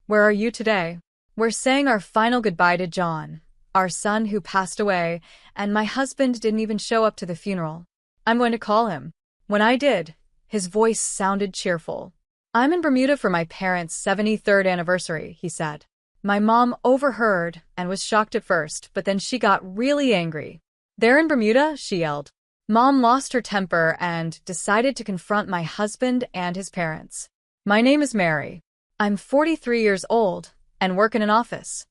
Where are you today? We're saying our final goodbye to John, our son who passed away, and my husband didn't even show up to the funeral. I'm going to call him. When I did, his voice sounded cheerful. I'm in Bermuda for my parents' 73rd anniversary, he said. My mom overheard and was shocked at first, but then she got really angry. They're in Bermuda? She yelled. Mom lost her temper and decided to confront my husband and his parents. My name is Mary. I'm 43 years old and work in an office.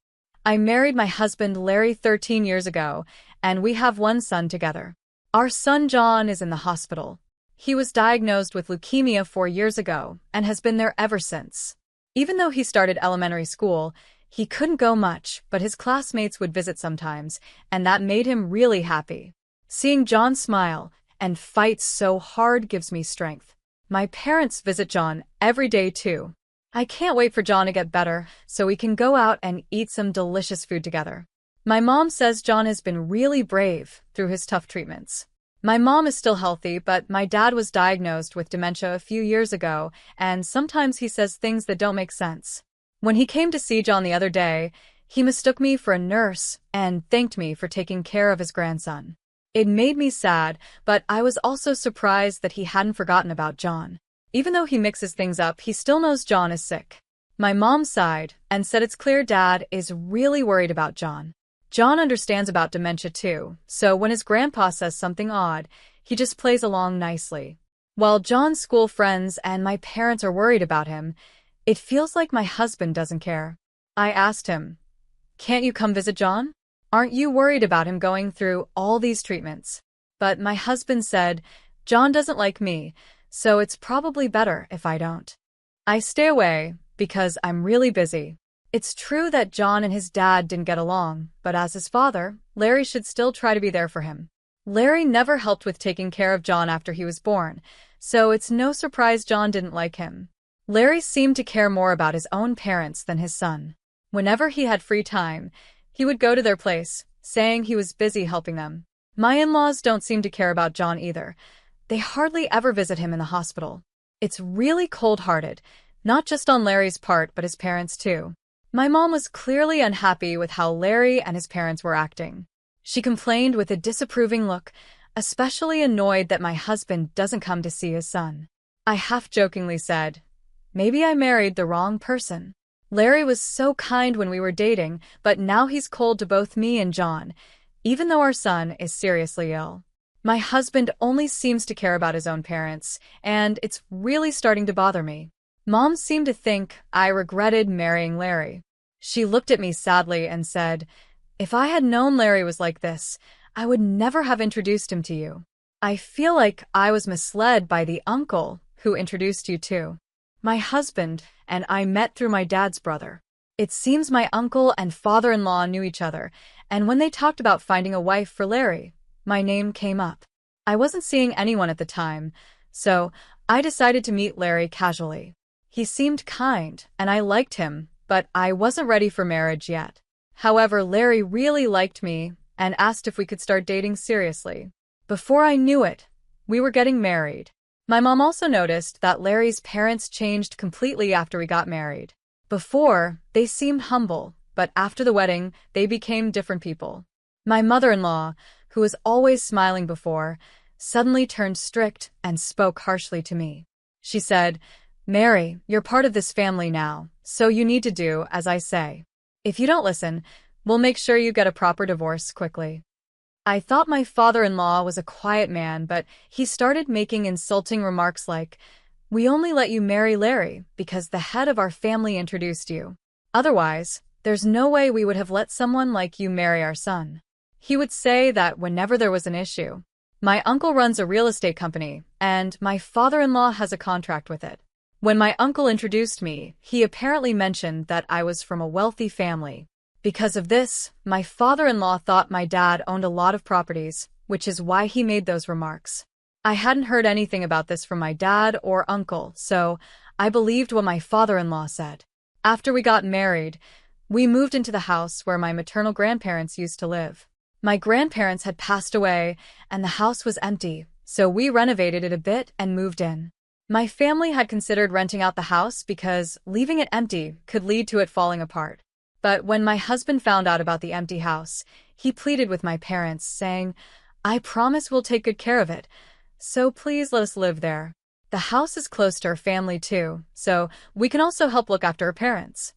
I married my husband Larry 13 years ago, and we have one son together. Our son John is in the hospital. He was diagnosed with leukemia 4 years ago and has been there ever since. Even though he started elementary school, he couldn't go much, but his classmates would visit sometimes, and that made him really happy. Seeing John smile and fight so hard gives me strength. My parents visit John every day too. I can't wait for John to get better so we can go out and eat some delicious food together. My mom says John has been really brave through his tough treatments. My mom is still healthy, but my dad was diagnosed with dementia a few years ago, and sometimes he says things that don't make sense. When he came to see John the other day, he mistook me for a nurse and thanked me for taking care of his grandson. It made me sad, but I was also surprised that he hadn't forgotten about John. Even though he mixes things up, he still knows John is sick. My mom sighed and said it's clear Dad is really worried about John. John understands about dementia too, so when his grandpa says something odd, he just plays along nicely. While John's school friends and my parents are worried about him, it feels like my husband doesn't care. I asked him, "Can't you come visit John? Aren't you worried about him going through all these treatments?" But my husband said, "John doesn't like me, so it's probably better if I don't. I stay away because I'm really busy." It's true that John and his dad didn't get along, but as his father, Larry should still try to be there for him. Larry never helped with taking care of John after he was born, so it's no surprise John didn't like him. Larry seemed to care more about his own parents than his son. Whenever he had free time, he would go to their place, saying he was busy helping them. My in-laws don't seem to care about John either. They hardly ever visit him in the hospital. It's really cold-hearted, not just on Larry's part but his parents too. My mom was clearly unhappy with how Larry and his parents were acting. She complained with a disapproving look, especially annoyed that my husband doesn't come to see his son. I half-jokingly said, "Maybe I married the wrong person. Larry was so kind when we were dating, but now he's cold to both me and John, even though our son is seriously ill." My husband only seems to care about his own parents, and it's really starting to bother me. Mom seemed to think I regretted marrying Larry. She looked at me sadly and said, "If I had known Larry was like this, I would never have introduced him to you. I feel like I was misled by the uncle who introduced you to. My husband and I met through my dad's brother. It seems my uncle and father-in-law knew each other, and when they talked about finding a wife for Larry, my name came up. I wasn't seeing anyone at the time, so I decided to meet Larry casually. He seemed kind, and I liked him, but I wasn't ready for marriage yet. However, Larry really liked me and asked if we could start dating seriously. Before I knew it, we were getting married. My mom also noticed that Larry's parents changed completely after we got married. Before, they seemed humble, but after the wedding, they became different people. My mother-in-law, who was always smiling before, suddenly turned strict and spoke harshly to me. She said, "Mary, you're part of this family now, so you need to do as I say. If you don't listen, we'll make sure you get a proper divorce quickly." I thought my father-in-law was a quiet man, but he started making insulting remarks like, "We only let you marry Larry because the head of our family introduced you. Otherwise, there's no way we would have let someone like you marry our son." He would say that whenever there was an issue. My uncle runs a real estate company, and my father-in-law has a contract with it. When my uncle introduced me, he apparently mentioned that I was from a wealthy family. Because of this, my father-in-law thought my dad owned a lot of properties, which is why he made those remarks. I hadn't heard anything about this from my dad or uncle, so I believed what my father-in-law said. After we got married, we moved into the house where my maternal grandparents used to live. My grandparents had passed away, and the house was empty, so we renovated it a bit and moved in. My family had considered renting out the house because leaving it empty could lead to it falling apart. But when my husband found out about the empty house, he pleaded with my parents, saying, "I promise we'll take good care of it, so please let us live there. The house is close to her family too, so we can also help look after her parents."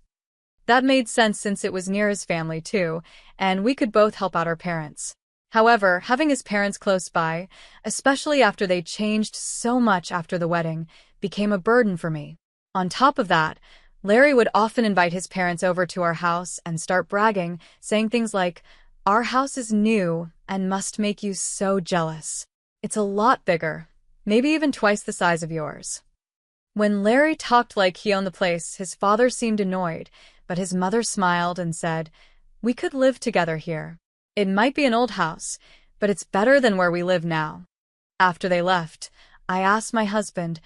That made sense since it was near his family too, and we could both help out our parents. However, having his parents close by, especially after they changed so much after the wedding, became a burden for me. On top of that, Larry would often invite his parents over to our house and start bragging, saying things like, "Our house is new and must make you so jealous. It's a lot bigger, maybe even twice the size of yours." When Larry talked like he owned the place, his father seemed annoyed, but his mother smiled and said, "We could live together here. It might be an old house, but it's better than where we live now." After they left, I asked my husband,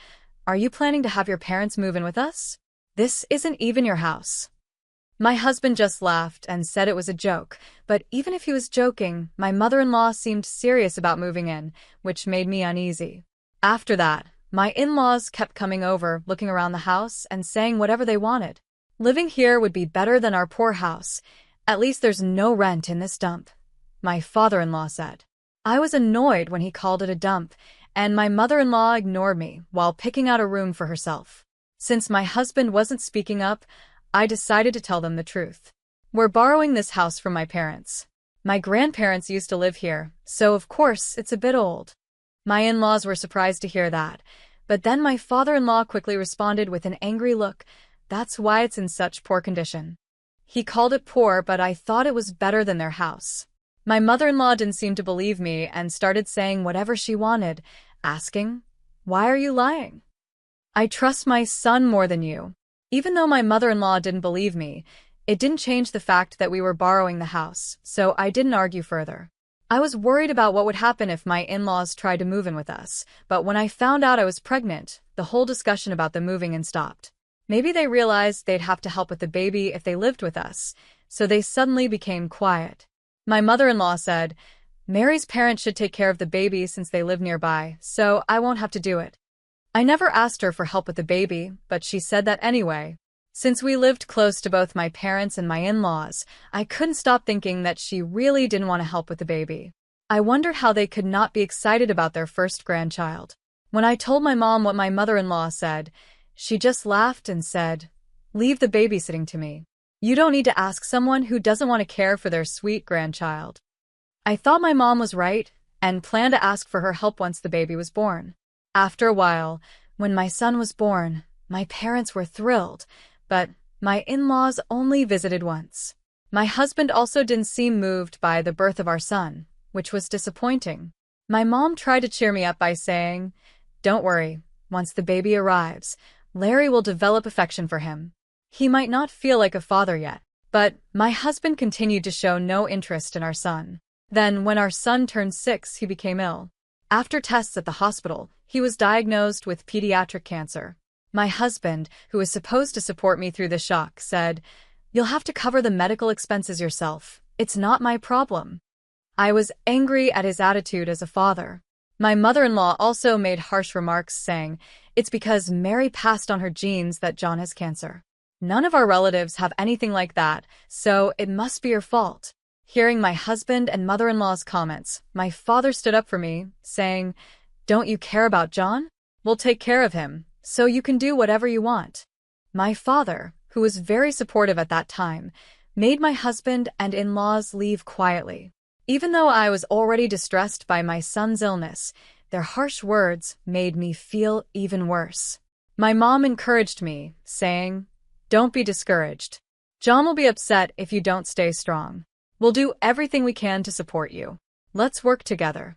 "Are you planning to have your parents move in with us? This isn't even your house." My husband just laughed and said it was a joke, but even if he was joking, my mother-in-law seemed serious about moving in, which made me uneasy. After that, my in-laws kept coming over, looking around the house and saying whatever they wanted. Living here would be better than our poor house. At least there's no rent in this dump, my father-in-law said. I was annoyed when he called it a dump, and my mother-in-law ignored me while picking out a room for herself. Since my husband wasn't speaking up, I decided to tell them the truth. We're borrowing this house from my parents. My grandparents used to live here, so of course it's a bit old. My in-laws were surprised to hear that, but then my father-in-law quickly responded with an angry look, "That's why it's in such poor condition." He called it poor, but I thought it was better than their house. My mother-in-law didn't seem to believe me and started saying whatever she wanted, asking, "Why are you lying? I trust my son more than you." Even though my mother-in-law didn't believe me, it didn't change the fact that we were borrowing the house, so I didn't argue further. I was worried about what would happen if my in-laws tried to move in with us, but when I found out I was pregnant, the whole discussion about the moving in stopped. Maybe they realized they'd have to help with the baby if they lived with us, so they suddenly became quiet. My mother-in-law said, "Mary's parents should take care of the baby since they live nearby, so I won't have to do it." I never asked her for help with the baby, but she said that anyway. Since we lived close to both my parents and my in-laws, I couldn't stop thinking that she really didn't want to help with the baby. I wondered how they could not be excited about their first grandchild. When I told my mom what my mother-in-law said, she just laughed and said, "Leave the babysitting to me. You don't need to ask someone who doesn't want to care for their sweet grandchild." I thought my mom was right and planned to ask for her help once the baby was born. After a while, when my son was born, my parents were thrilled, but my in-laws only visited once. My husband also didn't seem moved by the birth of our son, which was disappointing. My mom tried to cheer me up by saying, "Don't worry, once the baby arrives, Larry will develop affection for him. He might not feel like a father yet." But my husband continued to show no interest in our son. Then, when our son turned 6, he became ill. After tests at the hospital, he was diagnosed with pediatric cancer. My husband, who was supposed to support me through the shock, said, "You'll have to cover the medical expenses yourself. It's not my problem." I was angry at his attitude as a father. My mother-in-law also made harsh remarks saying, "It's because Mary passed on her genes that John has cancer. None of our relatives have anything like that, so it must be your fault." Hearing my husband and mother-in-law's comments, my father stood up for me, saying, "Don't you care about John? We'll take care of him, so you can do whatever you want." My father, who was very supportive at that time, made my husband and in-laws leave quietly. Even though I was already distressed by my son's illness, their harsh words made me feel even worse. My mom encouraged me, saying, "Don't be discouraged. John will be upset if you don't stay strong. We'll do everything we can to support you. Let's work together."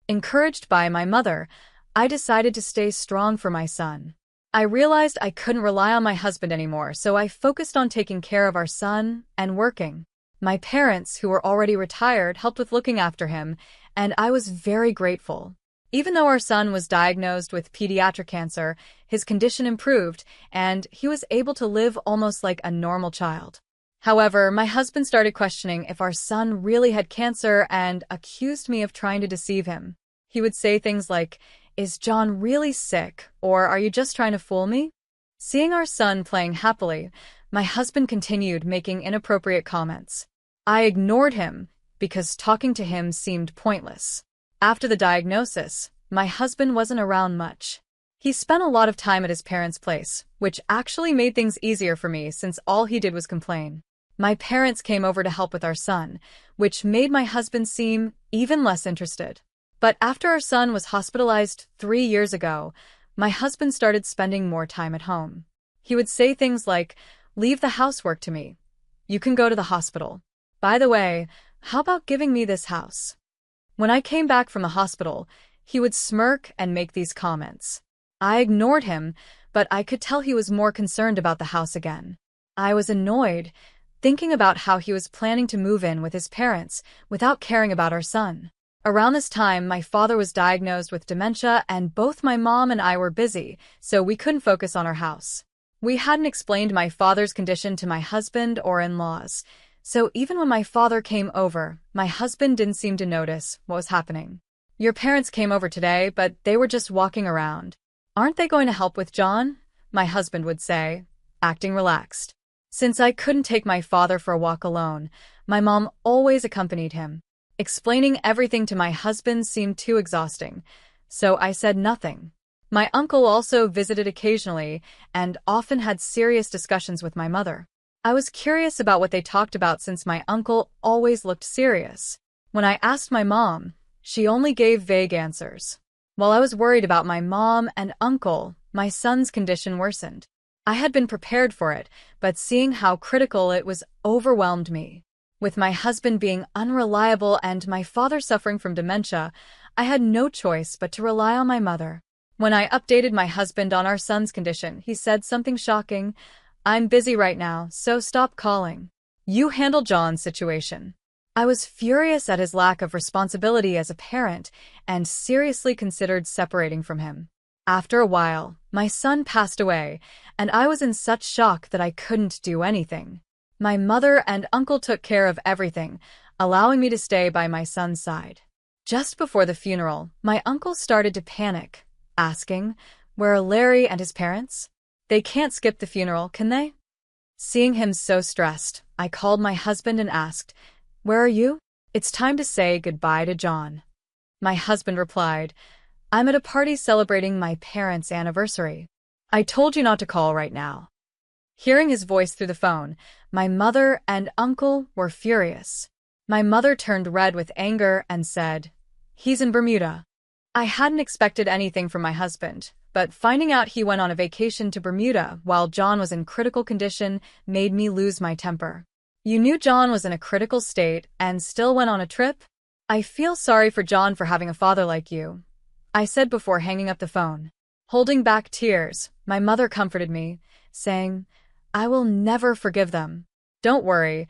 Encouraged by my mother, I decided to stay strong for my son. I realized I couldn't rely on my husband anymore, so I focused on taking care of our son and working. My parents, who were already retired, helped with looking after him, and I was very grateful. Even though our son was diagnosed with pediatric cancer, his condition improved, and he was able to live almost like a normal child. However, my husband started questioning if our son really had cancer and accused me of trying to deceive him. He would say things like, is John really sick, or are you just trying to fool me? Seeing our son playing happily, my husband continued making inappropriate comments. I ignored him because talking to him seemed pointless. After the diagnosis, my husband wasn't around much. He spent a lot of time at his parents' place, which actually made things easier for me since all he did was complain. My parents came over to help with our son, which made my husband seem even less interested. But after our son was hospitalized 3 years ago, my husband started spending more time at home. He would say things like, "Leave the housework to me. You can go to the hospital. By the way, how about giving me this house?" When I came back from the hospital, he would smirk and make these comments. I ignored him, but I could tell he was more concerned about the house again. I was annoyed, thinking about how he was planning to move in with his parents without caring about our son. Around this time, my father was diagnosed with dementia, and both my mom and I were busy, so we couldn't focus on our house. We hadn't explained my father's condition to my husband or in-laws, so even when my father came over, my husband didn't seem to notice what was happening. "Your parents came over today, but they were just walking around. Aren't they going to help with John?" my husband would say, acting relaxed. Since I couldn't take my father for a walk alone, my mom always accompanied him. Explaining everything to my husband seemed too exhausting, so I said nothing. My uncle also visited occasionally and often had serious discussions with my mother. I was curious about what they talked about since my uncle always looked serious. When I asked my mom, she only gave vague answers. While I was worried about my mom and uncle, my son's condition worsened. I had been prepared for it, but seeing how critical it was overwhelmed me. With my husband being unreliable and my father suffering from dementia, I had no choice but to rely on my mother. When I updated my husband on our son's condition, he said something shocking. "I'm busy right now, so stop calling. You handle John's situation." I was furious at his lack of responsibility as a parent and seriously considered separating from him. After a while, my son passed away, and I was in such shock that I couldn't do anything. My mother and uncle took care of everything, allowing me to stay by my son's side. Just before the funeral, my uncle started to panic, asking, "Where are Larry and his parents? They can't skip the funeral, can they?" Seeing him so stressed, I called my husband and asked, "Where are you? It's time to say goodbye to John." My husband replied, "I'm at a party celebrating my parents' anniversary. I told you not to call right now." Hearing his voice through the phone, my mother and uncle were furious. My mother turned red with anger and said, "He's in Bermuda." I hadn't expected anything from my husband, but finding out he went on a vacation to Bermuda while John was in critical condition made me lose my temper. "You knew John was in a critical state and still went on a trip? I feel sorry for John for having a father like you," I said before hanging up the phone. Holding back tears, my mother comforted me, saying, "I will never forgive them. Don't worry,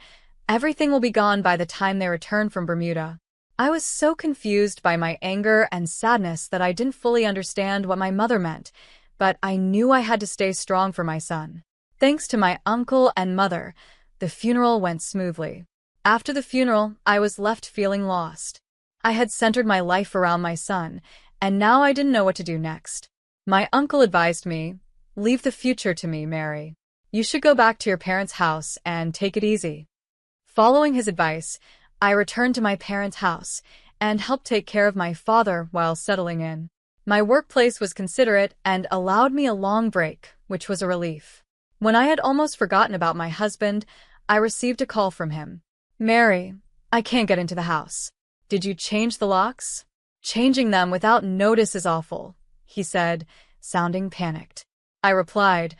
everything will be gone by the time they return from Bermuda." I was so confused by my anger and sadness that I didn't fully understand what my mother meant, but I knew I had to stay strong for my son. Thanks to my uncle and mother, the funeral went smoothly. After the funeral, I was left feeling lost. I had centered my life around my son, and now I didn't know what to do next. My uncle advised me, "Leave the future to me, Mary. You should go back to your parents' house and take it easy." Following his advice, I returned to my parents' house and helped take care of my father while settling in. My workplace was considerate and allowed me a long break, which was a relief. When I had almost forgotten about my husband, I received a call from him. "Mary, I can't get into the house. Did you change the locks? Changing them without notice is awful," he said, sounding panicked. I replied,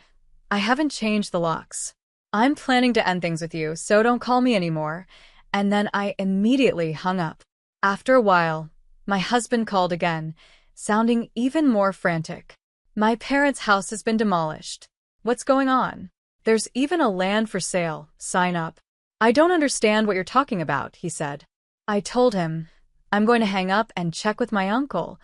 "I haven't changed the locks. I'm planning to end things with you, so don't call me anymore," and then I immediately hung up. After a while, my husband called again, sounding even more frantic. "My parents' house has been demolished. What's going on? There's even a land for sale, sign up." "I don't understand what you're talking about," he said. I told him, "I'm going to hang up and check with my uncle,"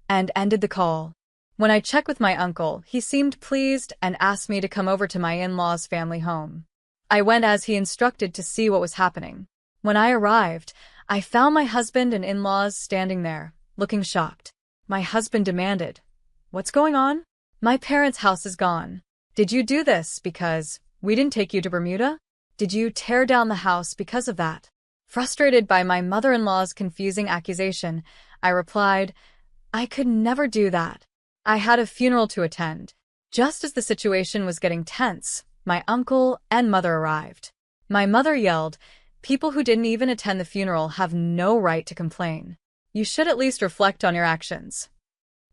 and ended the call. When I checked with my uncle, he seemed pleased and asked me to come over to my in-laws' family home. I went as he instructed to see what was happening. When I arrived, I found my husband and in-laws standing there, looking shocked. My husband demanded. What's going on? My parents' house is gone. Did you do this because we didn't take you to Bermuda? Did you tear down the house because of that? Frustrated by my mother-in-law's confusing accusation, I replied, I could never do that. I had a funeral to attend. Just as the situation was getting tense, my uncle and mother arrived. My mother yelled, people who didn't even attend the funeral have no right to complain. You should at least reflect on your actions.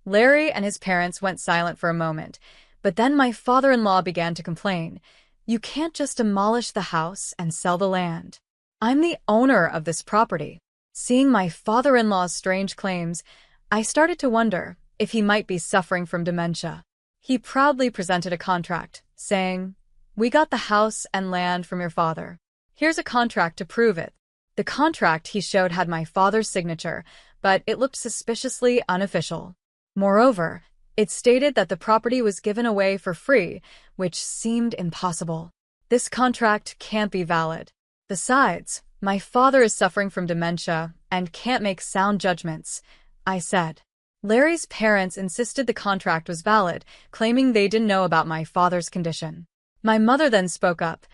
Larry and his parents went silent for a moment, but then my father-in-law began to complain. You can't just demolish the house and sell the land. I'm the owner of this property. Seeing my father-in-law's strange claims, I started to wonder if he might be suffering from dementia. He proudly presented a contract, saying, we got the house and land from your father. Here's a contract to prove it. The contract he showed had my father's signature, but it looked suspiciously unofficial. Moreover, it stated that the property was given away for free, which seemed impossible. This contract can't be valid. Besides, my father is suffering from dementia and can't make sound judgments, I said. Larry's parents insisted the contract was valid, claiming they didn't know about my father's condition. My mother then spoke up.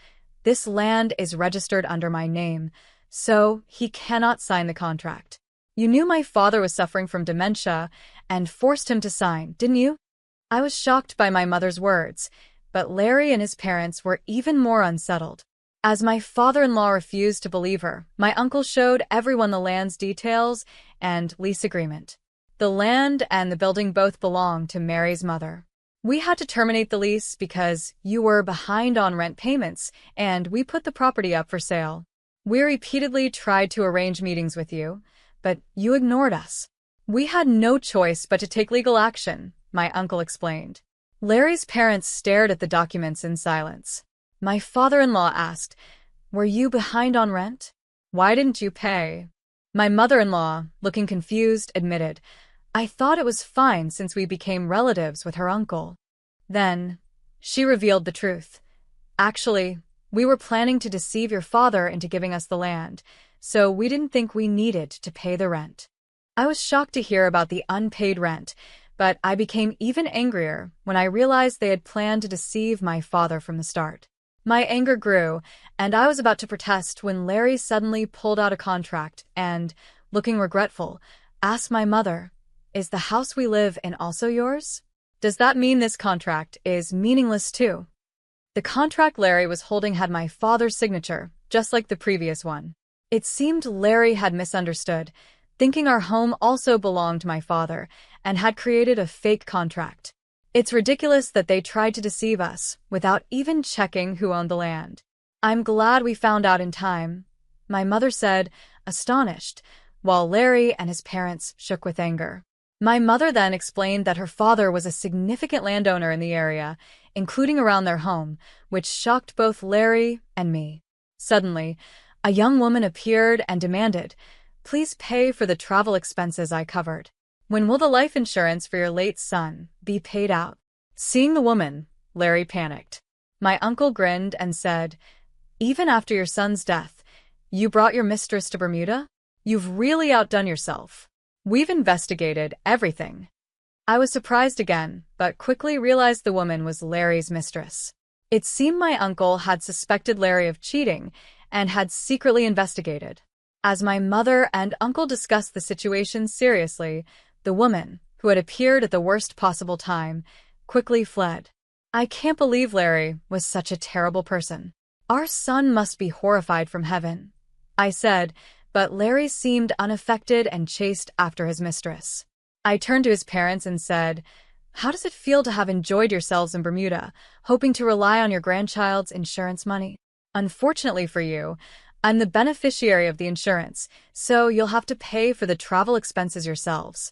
This land is registered under my name, so he cannot sign the contract. You knew my father was suffering from dementia and forced him to sign, didn't you? I was shocked by my mother's words, but Larry and his parents were even more unsettled. As my father-in-law refused to believe her, my uncle showed everyone the land's details and lease agreement. The land and the building both belonged to Mary's mother. We had to terminate the lease because you were behind on rent payments, and we put the property up for sale. We repeatedly tried to arrange meetings with you, but you ignored us. We had no choice but to take legal action, my uncle explained. Larry's parents stared at the documents in silence. My father-in-law asked, were you behind on rent? Why didn't you pay? My mother-in-law, looking confused, admitted, I thought it was fine since we became relatives with her uncle. Then, she revealed the truth. Actually, we were planning to deceive your father into giving us the land, so we didn't think we needed to pay the rent. I was shocked to hear about the unpaid rent, but I became even angrier when I realized they had planned to deceive my father from the start. My anger grew, and I was about to protest when Larry suddenly pulled out a contract and, looking regretful, asked my mother, is the house we live in also yours? Does that mean this contract is meaningless too? The contract Larry was holding had my father's signature, just like the previous one. It seemed Larry had misunderstood, thinking our home also belonged to my father, and had created a fake contract. It's ridiculous that they tried to deceive us without even checking who owned the land. I'm glad we found out in time, my mother said, astonished, while Larry and his parents shook with anger. My mother then explained that her father was a significant landowner in the area, including around their home, which shocked both Larry and me. Suddenly, a young woman appeared and demanded, please pay for the travel expenses I covered. When will the life insurance for your late son be paid out? Seeing the woman, Larry panicked. My uncle grinned and said, even after your son's death, you brought your mistress to Bermuda? You've really outdone yourself. We've investigated everything. I was surprised again, but quickly realized the woman was Larry's mistress. It seemed my uncle had suspected Larry of cheating and had secretly investigated. As my mother and uncle discussed the situation seriously, the woman, who had appeared at the worst possible time, quickly fled. I can't believe Larry was such a terrible person. Our son must be horrified from heaven, I said, but Larry seemed unaffected and chased after his mistress. I turned to his parents and said, how does it feel to have enjoyed yourselves in Bermuda, hoping to rely on your grandchild's insurance money? Unfortunately for you, I'm the beneficiary of the insurance, so you'll have to pay for the travel expenses yourselves.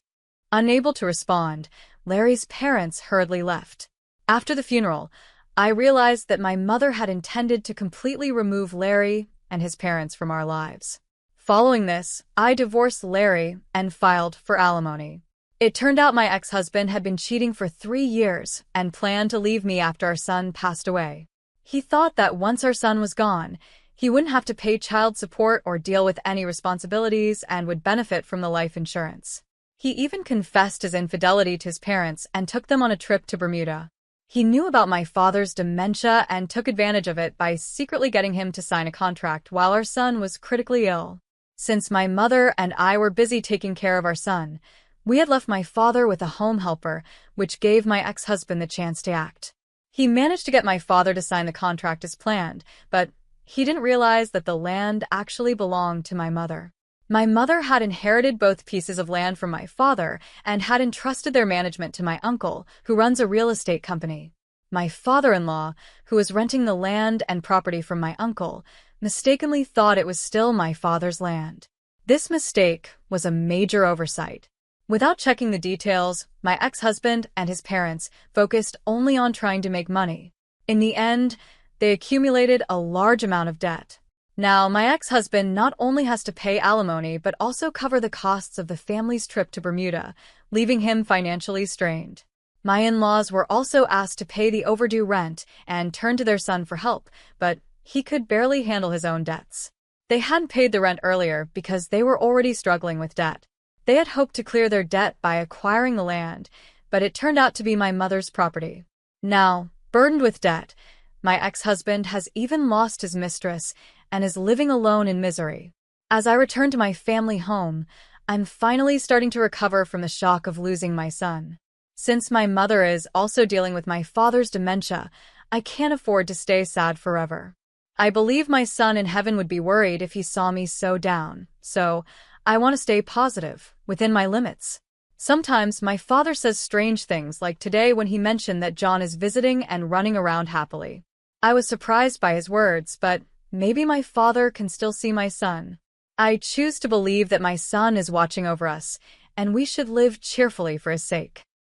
Unable to respond, Larry's parents hurriedly left. After the funeral, I realized that my mother had intended to completely remove Larry and his parents from our lives. Following this, I divorced Larry and filed for alimony. It turned out my ex-husband had been cheating for 3 years and planned to leave me after our son passed away. He thought that once our son was gone, he wouldn't have to pay child support or deal with any responsibilities and would benefit from the life insurance. He even confessed his infidelity to his parents and took them on a trip to Bermuda. He knew about my father's dementia and took advantage of it by secretly getting him to sign a contract while our son was critically ill. Since my mother and I were busy taking care of our son, we had left my father with a home helper, which gave my ex-husband the chance to act. He managed to get my father to sign the contract as planned, but he didn't realize that the land actually belonged to my mother. My mother had inherited both pieces of land from my father and had entrusted their management to my uncle, who runs a real estate company. My father-in-law, who was renting the land and property from my uncle, mistakenly thought it was still my father's land. This mistake was a major oversight. Without checking the details, my ex-husband and his parents focused only on trying to make money. In the end, they accumulated a large amount of debt. Now, my ex-husband not only has to pay alimony but also cover the costs of the family's trip to Bermuda, leaving him financially strained. My in-laws were also asked to pay the overdue rent and turn to their son for help, but he could barely handle his own debts. They hadn't paid the rent earlier because they were already struggling with debt. They had hoped to clear their debt by acquiring the land, but it turned out to be my mother's property. Now, burdened with debt, my ex-husband has even lost his mistress and is living alone in misery. As I return to my family home, I'm finally starting to recover from the shock of losing my son. Since my mother is also dealing with my father's dementia, I can't afford to stay sad forever. I believe my son in heaven would be worried if he saw me so down, so I want to stay positive, within my limits. Sometimes my father says strange things like today when he mentioned that John is visiting and running around happily. I was surprised by his words, but maybe my father can still see my son. I choose to believe that my son is watching over us, and we should live cheerfully for his sake.